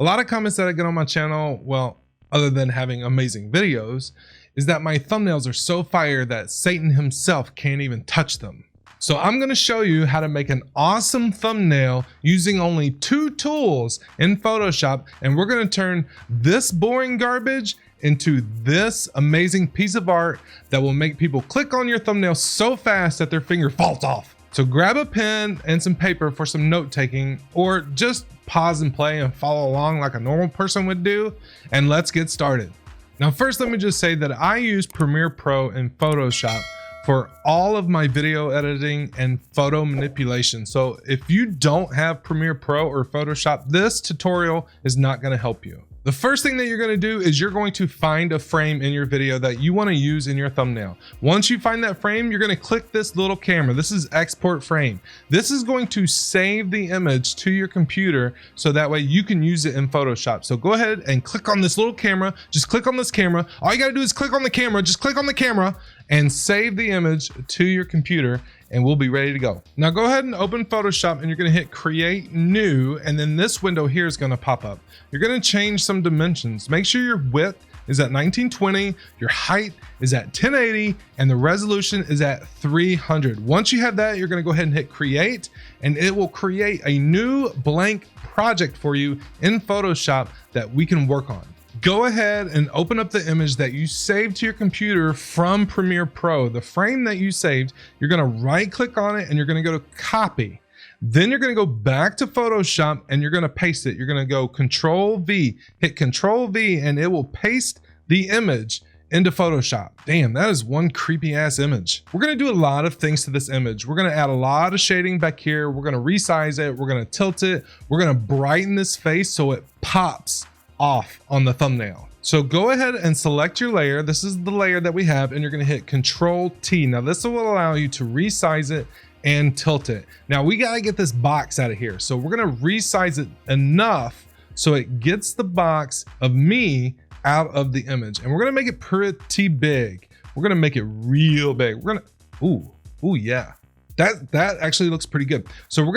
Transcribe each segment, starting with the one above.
A lot of comments that I get on my channel, well, other than having amazing videos, is that my thumbnails are so fire that Satan himself can't even touch them. So I'm going to show you how to make an awesome thumbnail using only 2 tools in Photoshop, and we're going to turn this boring garbage into this amazing piece of art that will make people click on your thumbnail so fast that their finger falls off. So grab a pen and some paper for some note taking, or just pause and play and follow along like a normal person would do, and let's get started. Now first, let me just say that I use Premiere Pro and Photoshop for all of my video editing and photo manipulation. So if you don't have Premiere Pro or Photoshop, this tutorial is not going to help you. The first thing that you're going to do is you're going to find a frame in your video that you want to use in your thumbnail. Once you find that frame, you're going to click this little camera. This is export frame. This is going to save the image to your computer so that way you can use it in Photoshop. So go ahead and click on this little camera. Just click on this camera. All you got to do is click on the camera. Just click on the camera and save the image to your computer, and we'll be ready to go. Now go ahead and open Photoshop, and you're going to hit create new, and then this window here is going to pop up. You're going to change some dimensions. Make sure your width is at 1920, your height is at 1080, and the resolution is at 300. Once you have that, you're going to go ahead and hit create, and it will create a new blank project for you in Photoshop that we can work on. Go ahead and open up the image that you saved to your computer from Premiere Pro. The frame that you saved, you're going to right click on it and you're going to go to copy. Then you're going to go back to Photoshop and you're going to paste it. You're going to go Control V, hit Control V, and it will paste the image into Photoshop. Damn, that is one creepy ass image. We're going to do a lot of things to this image. We're going to add a lot of shading back here. We're going to resize it. We're going to tilt it. We're going to brighten this face so it pops off on the thumbnail. So go ahead and select your layer. This is the layer that we have, and you're going to hit Control T. Now this will allow you to resize it and tilt it. Now we got to get this box out of here. So we're going to resize it enough so it gets the box of me out of the image, and we're going to make it pretty big. We're going to make it real big. We're going to, ooh, yeah. That actually looks pretty good. So we're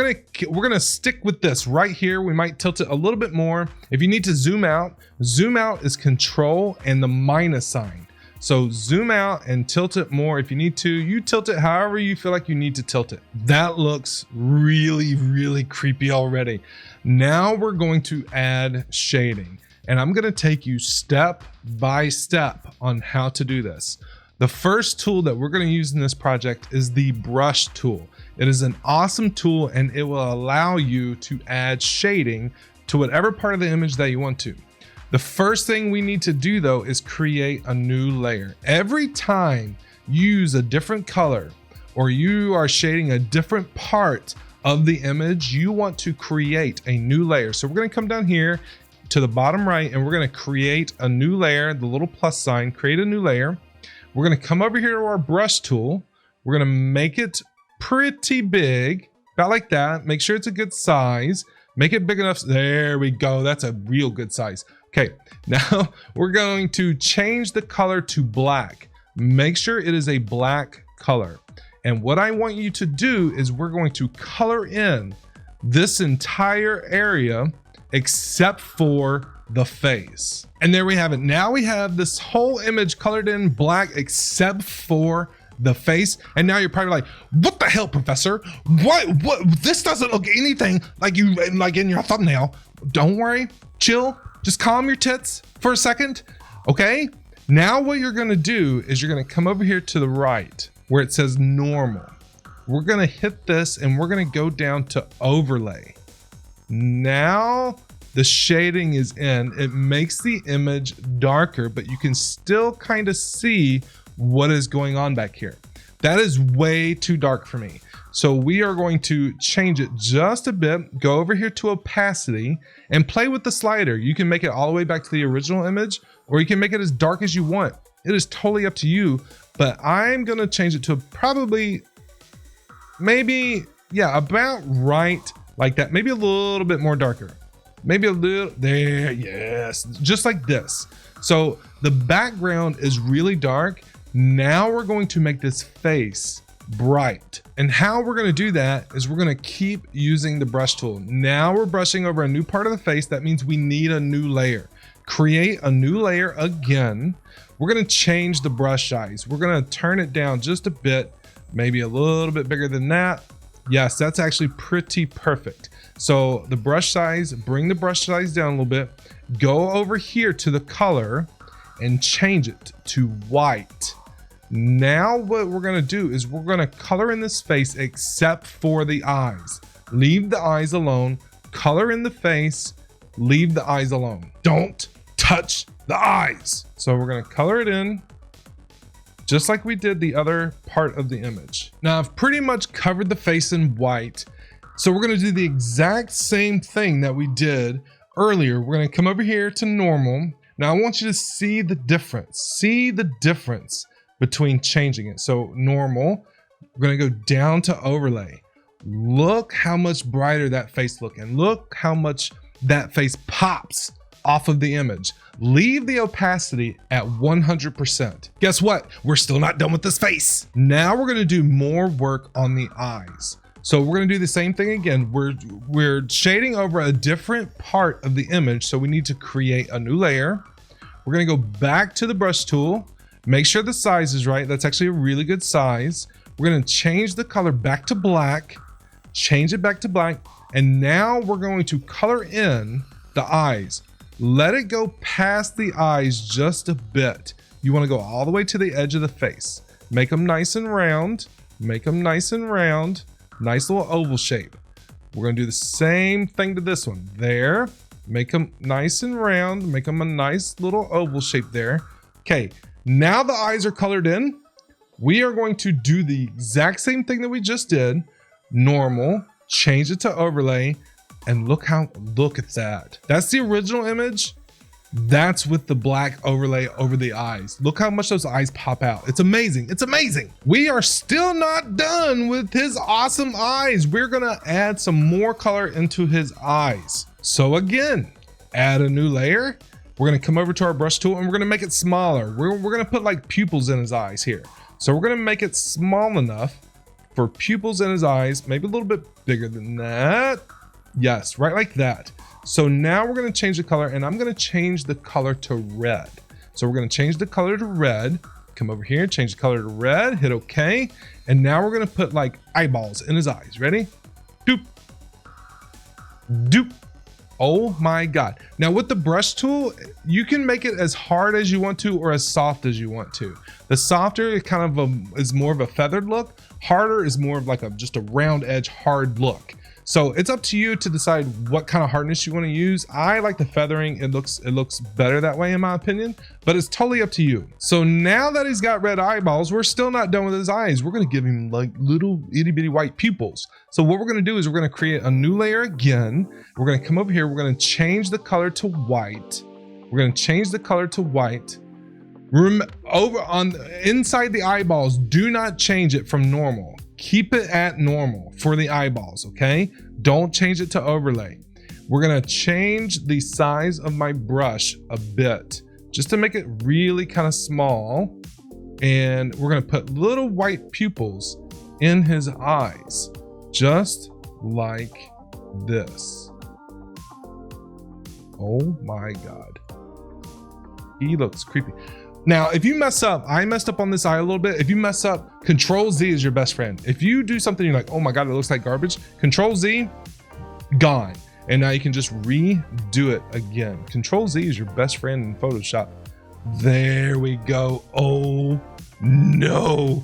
gonna stick with this right here. We might tilt it a little bit more. If you need to zoom out is Control and the minus sign. So zoom out and tilt it more. If you need to, you tilt it however you feel like you need to tilt it. That looks really, really creepy already. Now we're going to add shading, and I'm gonna take you step by step on how to do this. The first tool that we're going to use in this project is the brush tool. It is an awesome tool, and it will allow you to add shading to whatever part of the image that you want to. The first thing we need to do though is create a new layer. Every time you use a different color or you are shading a different part of the image, you want to create a new layer. So we're going to come down here to the bottom right, and we're going to create a new layer, the little plus sign, create a new layer. We're going to come over here to our brush tool. We're going to make it pretty big, about like that. Make sure it's a good size. Make it big enough. There we go. That's a real good size. Okay, now we're going to change the color to black. Make sure it is a black color. And what I want you to do is we're going to color in this entire area except for the face. And there we have it. Now we have this whole image colored in black except for the face. And now you're probably like, what the hell, professor? What this doesn't look anything like in your thumbnail. Don't worry, chill, just calm your tits for a second. Okay, now what you're gonna do is you're gonna come over here to the right where it says normal. We're gonna hit this and we're gonna go down to overlay. Now the shading is in. It makes the image darker, but you can still kind of see what is going on back here. That is way too dark for me. So we are going to change it just a bit, go over here to opacity and play with the slider. You can make it all the way back to the original image, or you can make it as dark as you want. It is totally up to you, but I'm gonna change it to probably, maybe, yeah, about right like that. Maybe a little bit more darker. Maybe a little there, yes, just like this. So the background is really dark. Now we're going to make this face bright. And how we're going to do that is we're going to keep using the brush tool. Now we're brushing over a new part of the face. That means we need a new layer. Create a new layer again. We're going to change the brush size. We're going to turn it down just a bit, maybe a little bit bigger than that. Yes, that's actually pretty perfect. So the brush size, bring the brush size down a little bit, go over here to the color and change it to white. Now what we're going to do is we're going to color in this face except for the eyes. Leave the eyes alone, color in the face, leave the eyes alone. Don't touch the eyes. So we're going to color it in just like we did the other part of the image. Now I've pretty much covered the face in white. So we're going to do the exact same thing that we did earlier. We're going to come over here to normal. Now I want you to see the difference. See the difference between changing it. So normal, we're going to go down to overlay. Look how much brighter that face looks, and look how much that face pops off of the image. Leave the opacity at 100%. Guess what? We're still not done with this face. Now we're going to do more work on the eyes. So we're going to do the same thing again. We're shading over a different part of the image. So we need to create a new layer. We're going to go back to the brush tool. Make sure the size is right. That's actually a really good size. We're going to change the color back to black. Change it back to black. And now we're going to color in the eyes. Let it go past the eyes just a bit. You want to go all the way to the edge of the face. Make them nice and round. Make them nice and round. Nice little oval shape. We're going to do the same thing to this one. There. Make them nice and round. Make them a nice little oval shape there. Okay. Now the eyes are colored in. We are going to do the exact same thing that we just did. Normal. Change it to overlay. And look at that. That's the original image. That's with the black overlay over the eyes. Look how much those eyes pop out. It's amazing. It's amazing. We are still not done with his awesome eyes. We're gonna add some more color into his eyes. So again, add a new layer. We're gonna come over to our brush tool and we're gonna make it smaller. We're gonna put like pupils in his eyes here. So we're gonna make it small enough for pupils in his eyes, maybe a little bit bigger than that. Yes, right like that. So now we're going to change the color, and I'm going to change the color to red. So we're going to change the color to red. Come over here, change the color to red, hit OK. And now we're going to put like eyeballs in his eyes. Ready? Doop. Doop. Oh my God. Now with the brush tool, you can make it as hard as you want to or as soft as you want to. The softer it kind of is more of a feathered look. Harder is more of like just a round edge hard look. So it's up to you to decide what kind of hardness you want to use. I like the feathering. It looks better that way in my opinion, but it's totally up to you. So now that he's got red eyeballs, we're still not done with his eyes. We're going to give him like little itty bitty white pupils. So what we're going to do is we're going to create a new layer again. We're going to come over here. We're going to change the color to white. We're going to change the color to white. Over on inside the eyeballs, do not change it from normal. Keep it at normal for the eyeballs, okay? Don't change it to overlay. We're gonna change the size of my brush a bit just to make it really kind of small. And we're gonna put little white pupils in his eyes, just like this. Oh my God. He looks creepy. Now, if you mess up, I messed up on this eye a little bit. If you mess up, Control Z is your best friend. If you do something, you're like, oh my God, it looks like garbage. Control Z, gone. And now you can just redo it again. Control Z is your best friend in Photoshop. There we go. Oh no.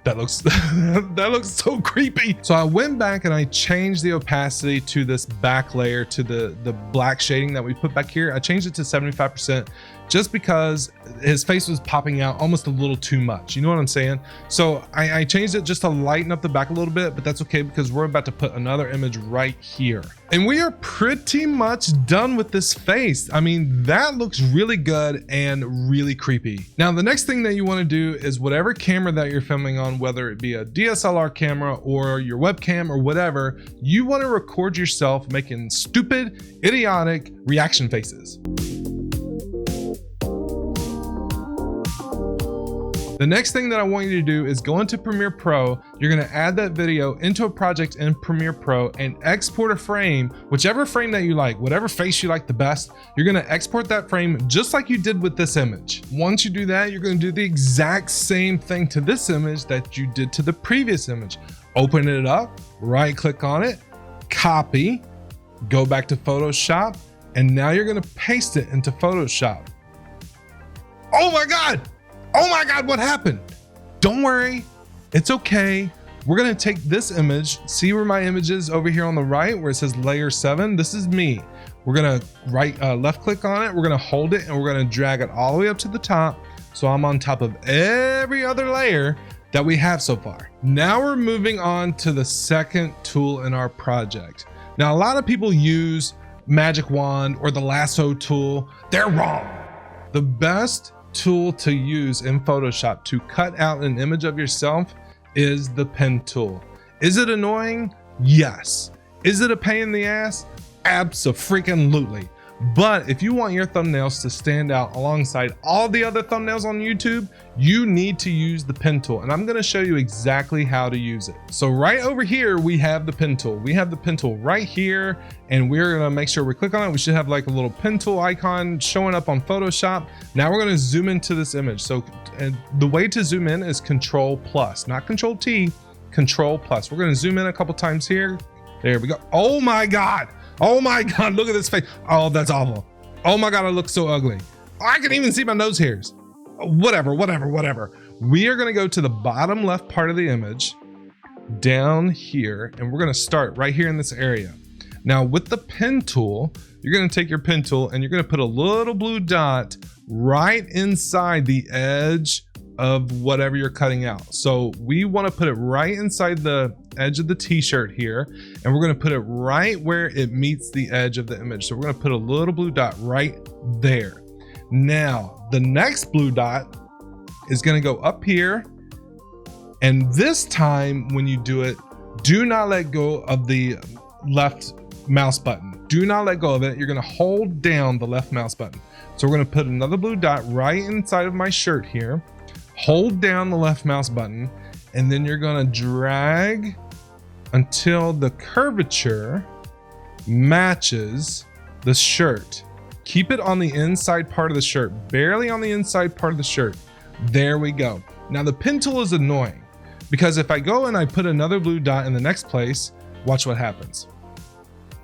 That looks so creepy. So I went back and I changed the opacity to this back layer, to the black shading that we put back here. I changed it to 75% just because his face was popping out almost a little too much. You know what I'm saying? So I changed it just to lighten up the back a little bit, but that's okay because we're about to put another image right here. And we are pretty much done with this face. I mean, that looks really good and really creepy. Now, the next thing that you want to do is whatever camera that you're filming on, whether it be a DSLR camera or your webcam or whatever, you want to record yourself making stupid, idiotic reaction faces. The next thing that I want you to do is go into Premiere Pro. You're gonna add that video into a project in Premiere Pro and export a frame, whichever frame that you like, whatever face you like the best, you're gonna export that frame just like you did with this image. Once you do that, you're gonna do the exact same thing to this image that you did to the previous image. Open it up, right click on it, copy, go back to Photoshop, and now you're gonna paste it into Photoshop. Oh my God! Oh my God, what happened? Don't worry, it's okay. We're gonna take this image, see where my image is over here on the right where it says layer 7, this is me. We're gonna left click on it, we're gonna hold it and we're gonna drag it all the way up to the top. So I'm on top of every other layer that we have so far. Now we're moving on to the second tool in our project. Now, a lot of people use Magic Wand or the lasso tool. They're wrong. The best tool to use in Photoshop to cut out an image of yourself is the pen tool. Is it annoying? Yes. Is it a pain in the ass? Abso-freaking-lutely. But if you want your thumbnails to stand out alongside all the other thumbnails on YouTube, you need to use the pen tool. And I'm gonna show you exactly how to use it. So right over here, we have the pen tool. We have the pen tool right here, and we're gonna make sure we click on it. We should have like a little pen tool icon showing up on Photoshop. Now we're gonna zoom into this image. So the way to zoom in is Control+, not Control T, Control+. We're gonna zoom in a couple times here. There we go. Oh my God. Oh my God, look at this face. Oh, that's awful. Oh my God, I look so ugly. I can even see my nose hairs. Whatever. We are gonna go to the bottom left part of the image, down here, and we're gonna start right here in this area. Now with the pen tool, you're gonna take your pen tool and you're gonna put a little blue dot right inside the edge of whatever you're cutting out. So we wanna put it right inside the edge of the t-shirt here, and we're gonna put it right where it meets the edge of the image. So we're gonna put a little blue dot right there. Now, the next blue dot is gonna go up here, and this time when you do it, do not let go of the left mouse button. Do not let go of it. You're gonna hold down the left mouse button. So we're gonna put another blue dot right inside of my shirt here, hold down the left mouse button, and then you're gonna drag until the curvature matches the shirt. Keep it on the inside part of the shirt, barely on the inside part of the shirt. There we go. Now the pen tool is annoying because if I go and I put another blue dot in the next place, watch what happens.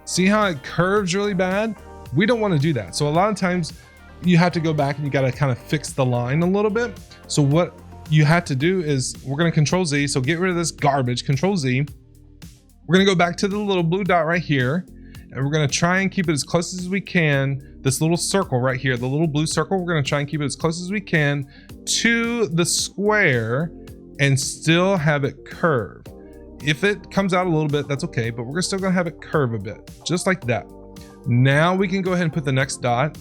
See how it curves really bad? We don't want to do that. So a lot of times you have to go back and you got to kind of fix the line a little bit. So what you have to do is we're going to Control Z. So get rid of this garbage, Control Z. We're going to go back to the little blue dot right here, and we're going to try and keep it as close as we can. This little circle right here, the little blue circle, we're going to try and keep it as close as we can to the square and still have it curve. If it comes out a little bit, that's okay, but we're still going to have it curve a bit, just like that. Now we can go ahead and put the next dot.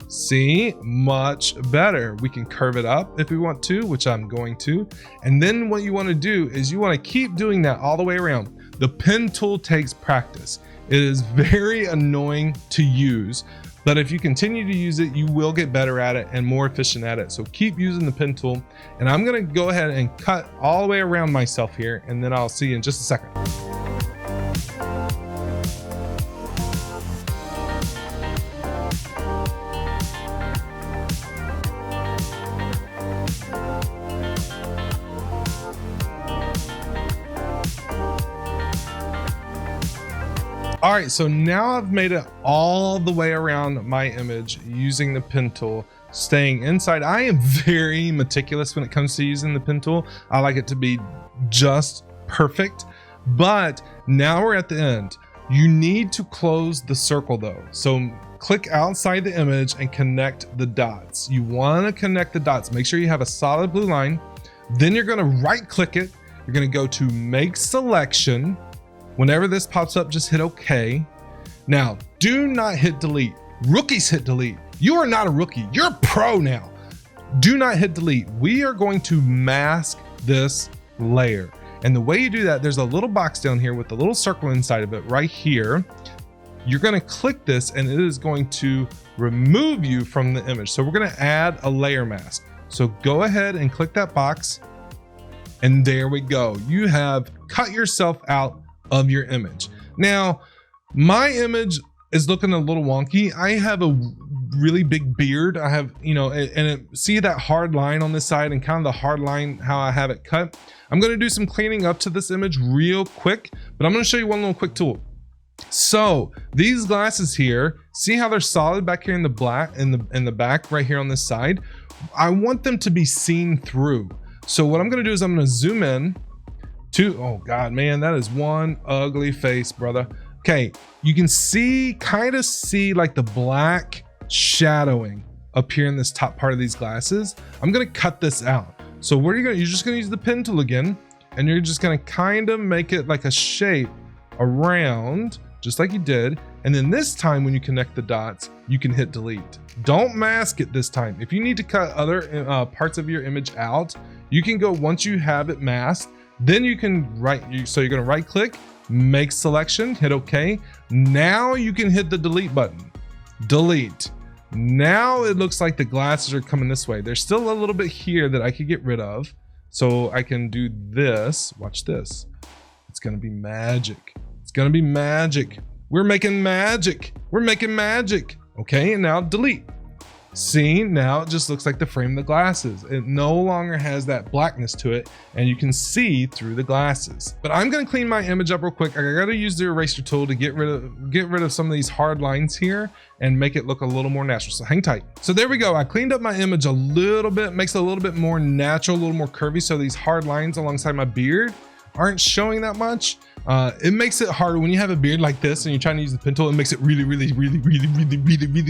See, much better. We can curve it up if we want to, which I'm going to. And then what you want to do is you want to keep doing that all the way around. The pen tool takes practice. It is very annoying to use, but if you continue to use it, you will get better at it and more efficient at it. So keep using the pen tool. And I'm going to go ahead and cut all the way around myself here, and then I'll see you in just a second. All right, so now I've made it all the way around my image using the pen tool, staying inside. I am very meticulous when it comes to using the pen tool. I like it to be just perfect, but now we're at the end. You need to close the circle though. So click outside the image and connect the dots. You wanna connect the dots. Make sure you have a solid blue line. Then you're gonna right click it. You're gonna go to make selection. Whenever this pops up, just hit OK. Now, do not hit delete. Rookies hit delete. You are not a rookie. You're a pro now. Do not hit delete. We are going to mask this layer. And the way you do that, there's a little box down here with a little circle inside of it right here. You're going to click this and it is going to remove you from the image. So we're going to add a layer mask. So go ahead and click that box. And there we go. You have cut yourself out of your image. Now, my image is looking a little wonky. I have a really big beard. I have, see that hard line on this side and kind of the hard line how I have it cut. I'm going to do some cleaning up to this image real quick, but I'm going to show you one little quick tool. So these glasses here, see how they're solid back here in the black, in the back right here on this side. I want them to be seen through. So what I'm going to do is I'm going to zoom in to, oh God, man, that is one ugly face, brother. Okay, you can kind of see like the black shadowing up here in this top part of these glasses. I'm gonna cut this out. So what are you gonna, you're just gonna use the pen tool again, and you're just gonna kind of make it like a shape around, just like you did. And then this time when you connect the dots, you can hit delete. Don't mask it this time. If you need to cut other parts of your image out, you can go, once you have it masked, then you can so you're gonna right click, make selection, hit OK. Now you can hit the delete button. Delete. Now it looks like the glasses are coming this way. There's still a little bit here that I could get rid of. So I can do this. Watch this. It's gonna be magic. It's gonna be magic. We're making magic. We're making magic. Okay, and now delete. See, now it just looks like the frame of the glasses. It no longer has that blackness to it, and you can see through the glasses. But I'm gonna clean my image up real quick. I gotta use the eraser tool to get rid of some of these hard lines here and make it look a little more natural. So hang tight. So there we go. I cleaned up my image a little bit, makes it a little bit more natural, a little more curvy. So these hard lines alongside my beard aren't showing that much. It makes it harder when you have a beard like this and you're trying to use the pen tool. It makes it really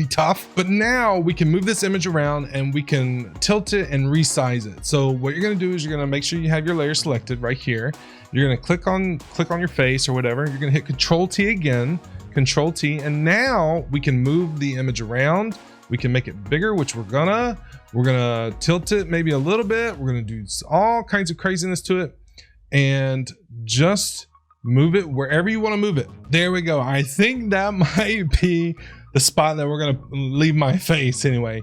tough. But now we can move this image around and we can tilt it and resize it. So what you're gonna do is you're gonna make sure you have your layer selected right here. You're gonna click on your face or whatever. You're gonna hit Control T again, Control T, and now we can move the image around. We can make it bigger, which we're gonna tilt it maybe a little bit. We're gonna do all kinds of craziness to it and just move it wherever you want to move it. There we go. I think that might be the spot that we're going to leave my face anyway.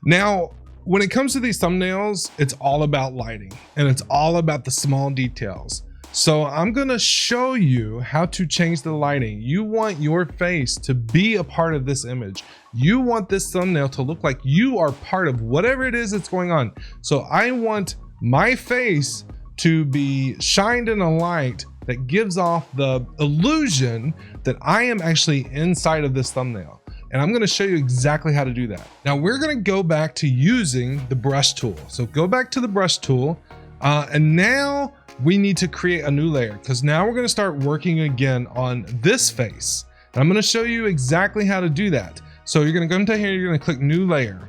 Now, when it comes to these thumbnails, it's all about lighting and it's all about the small details. So I'm going to show you how to change the lighting. You want your face to be a part of this image. You want this thumbnail to look like you are part of whatever it is that's going on. So I want my face to be shined in a light that gives off the illusion that I am actually inside of this thumbnail. And I'm gonna show you exactly how to do that. Now we're gonna go back to using the brush tool. So go back to the brush tool, and now we need to create a new layer because now we're gonna start working again on this face. And I'm gonna show you exactly how to do that. So you're gonna go into here, you're gonna click new layer.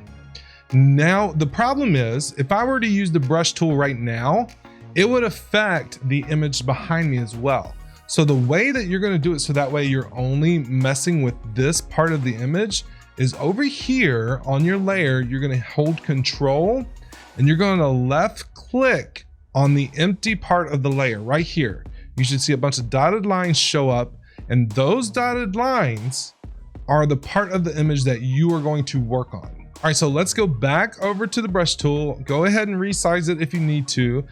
Now the problem is, if I were to use the brush tool right now, it would affect the image behind me as well. So the way that you're gonna do it so that way you're only messing with this part of the image is over here on your layer, you're gonna hold Control and you're gonna left click on the empty part of the layer right here. You should see a bunch of dotted lines show up, and those dotted lines are the part of the image that you are going to work on. All right, so let's go back over to the brush tool. Go ahead and resize it if you need to.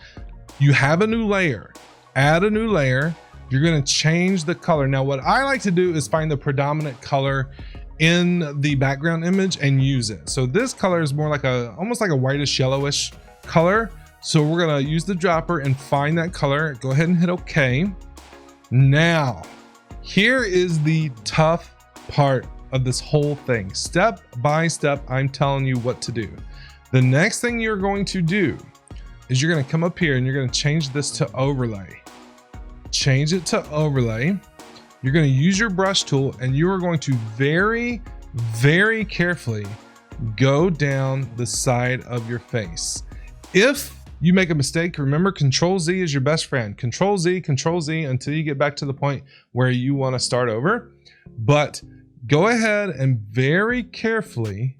You have a new layer, add a new layer. You're gonna change the color. Now, what I like to do is find the predominant color in the background image and use it. So this color is more like almost like a whitish yellowish color. So we're gonna use the dropper and find that color. Go ahead and hit OK. Now, here is the tough part of this whole thing. Step by step, I'm telling you what to do. The next thing you're going to do is you're going to come up here and you're going to change this to overlay. Change it to overlay. You're going to use your brush tool and you are going to very carefully go down the side of your face. If you make a mistake, remember Control Z is your best friend. Control Z until you get back to the point where you want to start over. But go ahead and very carefully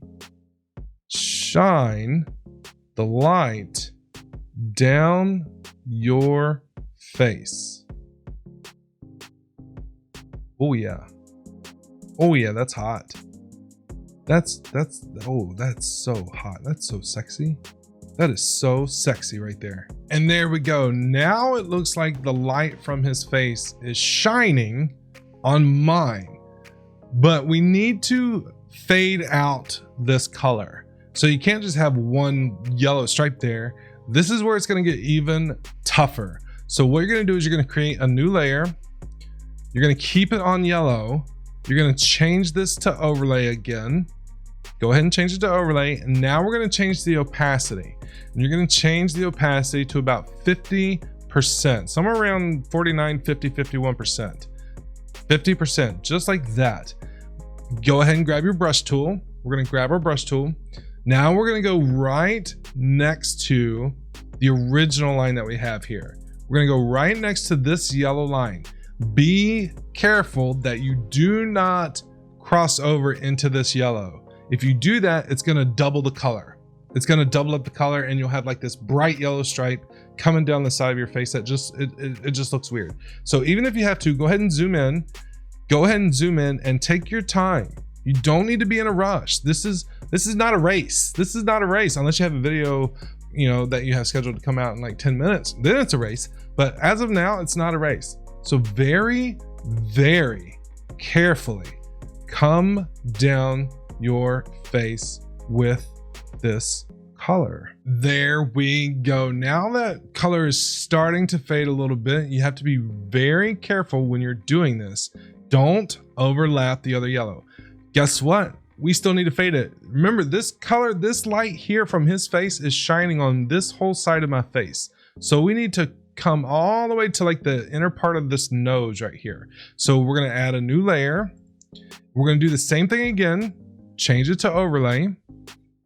shine the light down your face. Oh yeah. Oh yeah, that's hot. That's so hot. That's so sexy. That is so sexy right there. And there we go. Now it looks like the light from his face is shining on mine, but we need to fade out this color. So you can't just have one yellow stripe there. This is where it's going to get even tougher. So what you're going to do is you're going to create a new layer. You're going to keep it on yellow. You're going to change this to overlay again. Go ahead and change it to overlay. And now we're going to change the opacity. And you're going to change the opacity to about 50%, somewhere around 49, 50, 51%. 50%, just like that. Go ahead and grab your brush tool. We're going to grab our brush tool. Now we're going to go right next to the original line that we have here. We're going to go right next to this yellow line. Be careful that you do not cross over into this yellow. If you do that, it's going to double the color. It's going to double up the color and you'll have like this bright yellow stripe coming down the side of your face that just it just looks weird. So even if you have to, go ahead and zoom in. Go ahead and zoom in and take your time. You don't need to be in a rush. This is not a race. This is not a race unless you have a video, you know, that you have scheduled to come out in like 10 minutes. Then it's a race. But as of now, it's not a race. So very, very carefully come down your face with this color. There we go. Now that color is starting to fade a little bit, you have to be very careful when you're doing this. Don't overlap the other yellow. Guess what? We still need to fade it. Remember, this color, this light here from his face is shining on this whole side of my face. So we need to come all the way to like the inner part of this nose right here. So we're going to add a new layer. We're going to do the same thing again, change it to overlay.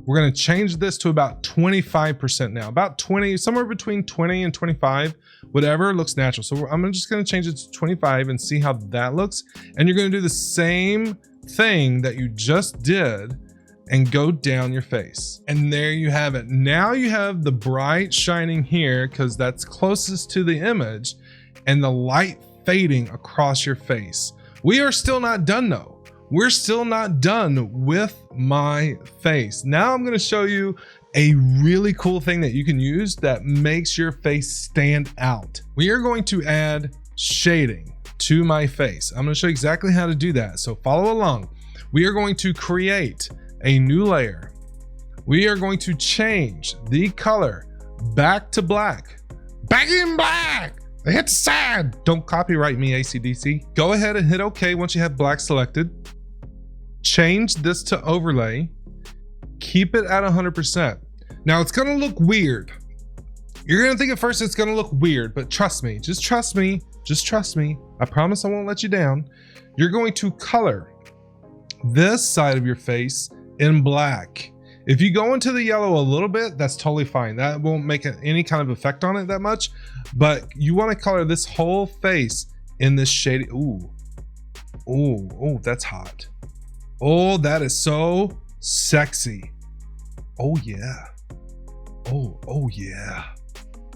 We're going to change this to about 25% now, about 20, somewhere between 20 and 25, whatever looks natural. So I'm just going to change it to 25 and see how that looks. And you're going to do the same thing that you just did and go down your face. And there you have it. Now you have the bright shining here because that's closest to the image and the light fading across your face. We are still not done though. We're still not done with my face. Now I'm going to show you a really cool thing that you can use that makes your face stand out. We are going to add shading to my face. I'm going to show you exactly how to do that. So follow along. We are going to create a new layer. We are going to change the color back to black. Back in black. Hit the side. Don't copyright me, AC/DC. Go ahead and hit OK once you have black selected. Change this to overlay. Keep it at 100%. Now it's going to look weird. You're going to think at first it's going to look weird, but trust me, just trust me. Just trust me. I promise I won't let you down. You're going to color this side of your face in black. If you go into the yellow a little bit, that's totally fine. That won't make any kind of effect on it that much, but you want to color this whole face in this shady. Ooh, ooh, oh, that's hot. Oh, that is so sexy. Oh yeah. Oh yeah.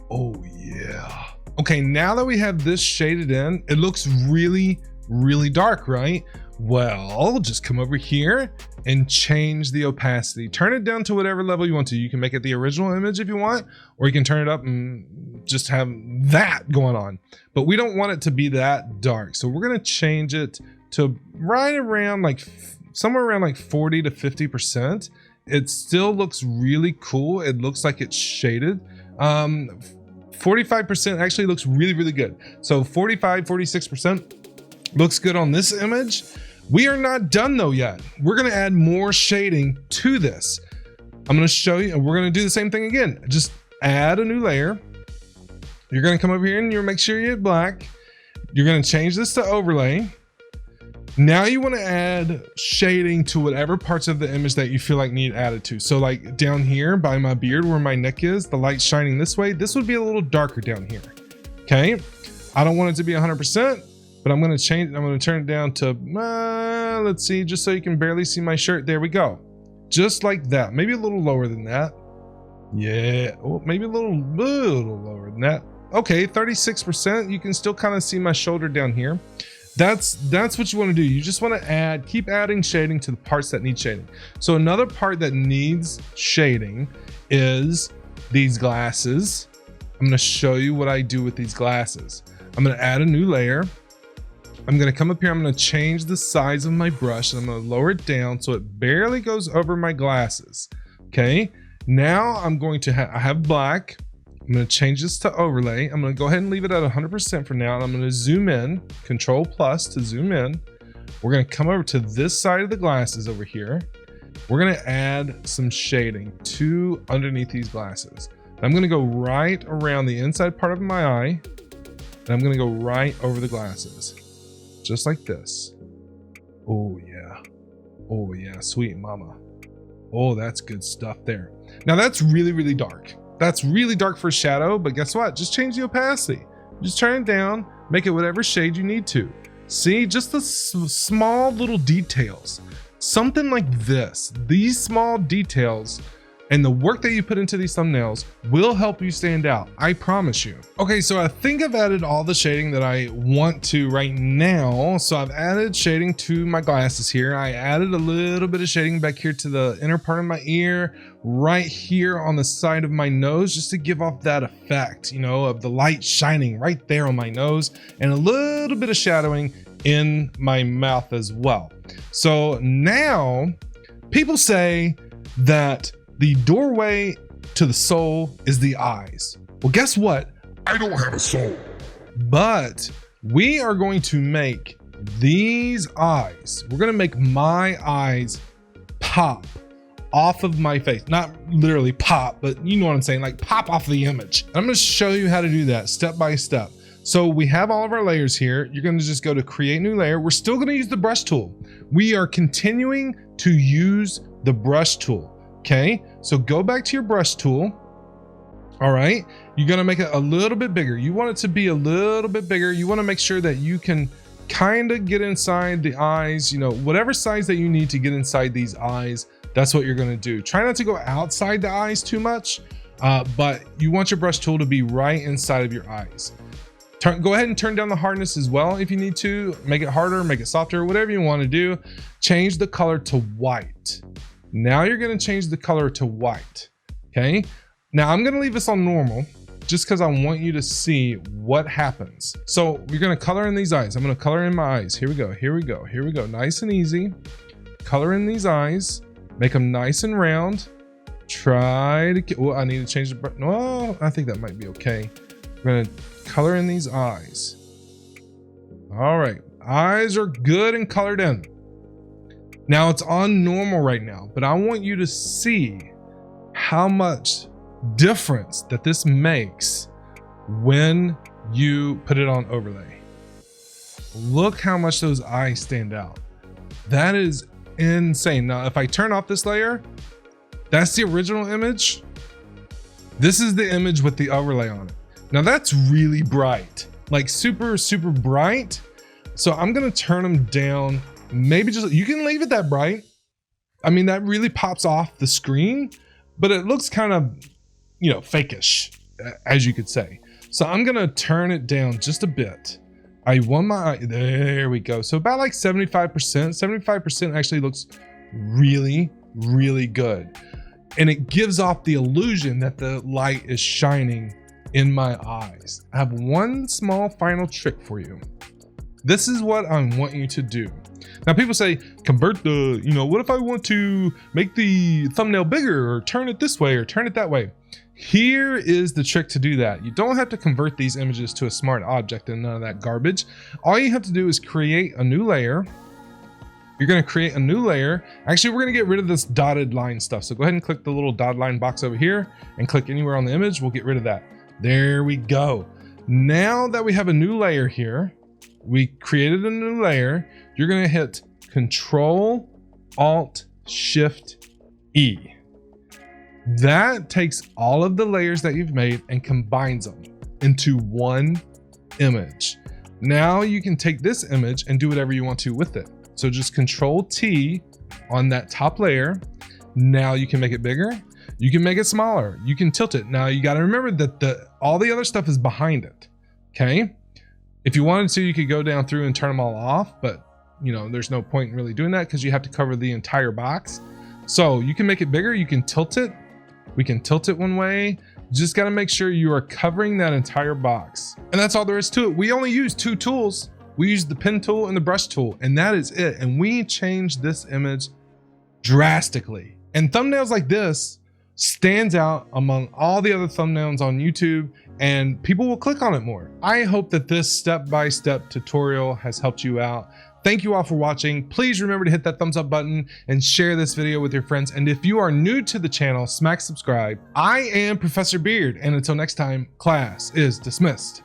Oh yeah. Okay, now that we have this shaded in, it looks really, really dark, right? Well, just come over here and change the opacity. Turn it down to whatever level you want to. You can make it the original image if you want, or you can turn it up and just have that going on. But we don't want it to be that dark. So we're gonna change it to right around like, somewhere around like 40 to 50%. It still looks really cool. It looks like it's shaded. 45% actually looks really, really good. So 45, 46% looks good on this image. We are not done though yet. We're gonna add more shading to this. I'm gonna show you, and we're gonna do the same thing again. Just add a new layer. You're gonna come over here and you're make sure you hit black. You're gonna change this to overlay. Now you want to add shading to whatever parts of the image that you feel like need added to. So like down here by my beard where my neck is, the light shining this way, this would be a little darker down here. Okay. I don't want it to be 100%, but I'm going to change it. I'm going to turn it down to, let's see, just so you can barely see my shirt. There we go. Just like that. Maybe a little lower than that. Yeah. Oh, maybe a little lower than that. Okay. 36%. You can still kind of see my shoulder down here. That's what you want to do. You just want to keep adding shading to the parts that need shading. So another part that needs shading is these glasses, I'm going to show you what I do with these glasses. I'm going to add a new layer. I'm going to come up here. I'm going to change the size of my brush, and I'm going to lower it down so it barely goes over my glasses. Okay. Now I'm going to I have black. I'm going to change this to overlay. I'm going to go ahead and leave it at 100% for now. And I'm going to zoom in, Control plus to zoom in. We're going to come over to this side of the glasses over here. We're going to add some shading to underneath these glasses. I'm going to go right around the inside part of my eye, and I'm going to go right over the glasses, just like this. Oh yeah. Oh yeah, sweet mama. Oh, that's good stuff there. Now that's really, really dark. That's really dark for shadow, but guess what? Just change the opacity. Just turn it down, make it whatever shade you need to. See, just the small little details. Something like this, these small details and the work that you put into these thumbnails will help you stand out. I promise you. Okay, so I think I've added all the shading that I want to right now. So I've added shading to my glasses here. I added a little bit of shading back here to the inner part of my ear, right here on the side of my nose, just to give off that effect, you know, of the light shining right there on my nose, and a little bit of shadowing in my mouth as well. So now people say that the doorway to the soul is the eyes. Well, guess what? I don't have a soul. But we are going to make these eyes, we're going to make my eyes pop off of my face. Not literally pop, but you know what I'm saying, like pop off the image. I'm going to show you how to do that step by step. So we have all of our layers here. You're going to just go to create new layer. We're still going to use the brush tool. We are continuing to use the brush tool. Okay, so go back to your brush tool. All right, you're gonna make it a little bit bigger. You want it to be a little bit bigger. You want to make sure that you can kind of get inside the eyes, you know, whatever size that you need to get inside these eyes, that's what you're gonna do. Try not to go outside the eyes too much, but you want your brush tool to be right inside of your eyes. Go ahead and turn down the hardness as well if you need to. Make it harder, make it softer, whatever you want to do. Change the color to white. Now you're going to change the color to white. Okay. Now I'm going to leave this on normal just because I want you to see what happens. So you're going to color in these eyes. I'm going to color in my eyes. Here we go. Here we go. Here we go. Nice and easy. Color in these eyes. Make them nice and round. Try to get, oh, I need to change the, well, I think that might be okay. We're going to color in these eyes. All right. Eyes are good and colored in. Now it's on normal right now, but I want you to see how much difference that this makes when you put it on overlay. Look how much those eyes stand out. That is insane. Now, if I turn off this layer, that's the original image. This is the image with the overlay on it. Now that's really bright, like super, super bright. So I'm gonna turn them down. Maybe just, you can leave it that bright. I mean, that really pops off the screen, but it looks kind of, you know, fakeish, as you could say. So I'm gonna turn it down just a bit. I want my, there we go. So about like 75%, 75% actually looks really, really good. And it gives off the illusion that the light is shining in my eyes. I have one small final trick for you. This is what I want you to do. Now people say, convert the, you know, what if I want to make the thumbnail bigger or turn it this way or turn it that way? Here is the trick to do that. You don't have to convert these images to a smart object and none of that garbage. All you have to do is create a new layer. You're going to create a new layer. Actually, we're going to get rid of this dotted line stuff. So go ahead and click the little dotted line box over here and click anywhere on the image. We'll get rid of that. There we go. Now that we have a new layer here, we created a new layer. You're going to hit Control Alt Shift E. That takes all of the layers that you've made and combines them into one image. Now you can take this image and do whatever you want to with it. So just Control T on that top layer. Now you can make it bigger. You can make it smaller. You can tilt it. Now you got to remember that all the other stuff is behind it. Okay. If you wanted to, you could go down through and turn them all off, but you know, there's no point in really doing that because you have to cover the entire box. So you can make it bigger. You can tilt it. We can tilt it one way. Just got to make sure you are covering that entire box. And that's all there is to it. We only use 2 tools. We use the pen tool and the brush tool, and that is it. And we changed this image drastically. And thumbnails like this stands out among all the other thumbnails on YouTube, and people will click on it more. I hope that this step-by-step tutorial has helped you out. Thank you all for watching. Please remember to hit that thumbs up button and share this video with your friends. And if you are new to the channel, smack subscribe. I am Professor Beard, and until next time, class is dismissed.